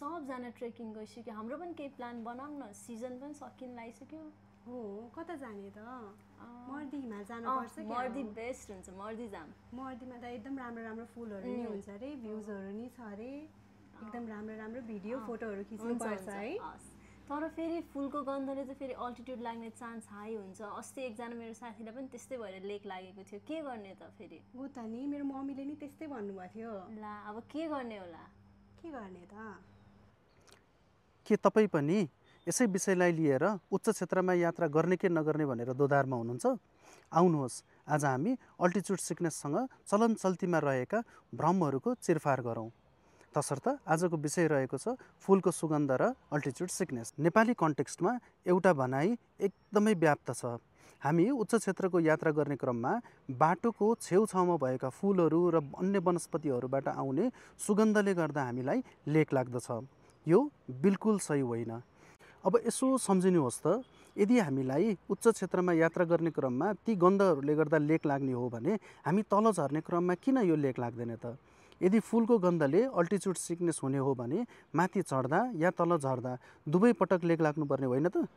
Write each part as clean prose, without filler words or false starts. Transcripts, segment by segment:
सबजना ट्रेकिङ गइसक्यो, हाम्रो पनि केही प्लान बनाऊँ न, सिजन पनि सकिन लागिसक्यो। हो कता जाने त? मर्दी हिमाल जानुपर्छ क्या। मर्दी बेस्ट हुन्छ, मर्दी जाम। मर्दीमा त एकदम राम्रो राम्रो फुलहरू नि हुन्छ अरे, भ्यूजहरू नि छ अरे, एकदम राम्रो राम्रो भिडियो फोटोहरू खिच्नु पर्छ है। तर फेरि फुलको गन्धले चाहिँ फेरि अल्टिट्युड लाग्ने चान्स हाई हुन्छ। अस्ति एकजना मेरो साथीलाई पनि त्यस्तै भएर लेक लागेको थियो, के गर्ने त फेरि? हो त नि, मेरो मम्मीले नि त्यस्तै भन्नुभएको थियो। ला अब के गर्ने होला? के गर्ने त? के तपाईँ पनि यसै विषयलाई लिएर उच्च क्षेत्रमा यात्रा गर्ने कि नगर्ने भनेर दोधारमा हुनुहुन्छ? आउनुहोस्, आज हामी अल्टिट्युड सिकनेससँग चलन चल्तीमा रहेका भ्रमहरूको चिरफार गरौँ। तसर्थ आजको विषय रहेको छ फुलको सुगन्ध र अल्टिट्युड सिकनेस। नेपाली कन्टेक्स्टमा एउटा भनाइ एकदमै व्याप्त छ। हामी उच्च क्षेत्रको यात्रा गर्ने क्रममा बाटोको छेउछाउमा भएका फुलहरू र अन्य वनस्पतिहरूबाट आउने सुगन्धले गर्दा हामीलाई लेक लाग्दछ। यो बिल्कुल सही होइन। अब यसो सम्झिनुहोस् त, यदि हामीलाई उच्च क्षेत्रमा यात्रा गर्ने क्रममा ती गन्धहरूले गर्दा लेक लाग्ने हो भने हामी तल झर्ने क्रममा किन यो लेक लाग्दैन त? यदि फुलको गन्धले अल्टिट्युड सिकनेस हुने हो भने माथि चढ्दा या तल झर्दा दुवै पटक लेक लाग्नुपर्ने होइन त?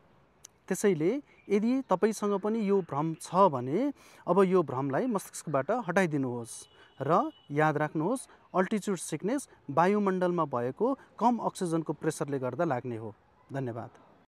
त्यसैले यदि तपाईसँग पनि यो भ्रम छ भने अब यो भ्रमलाई मस्तिष्कबाट हटाइदिनुहोस् र याद राख्नुहोस्, अल्टिट्युड सिकनेस वायुमण्डलमा भएको कम अक्सिजनको प्रेसरले गर्दा लाग्ने हो। धन्यवाद।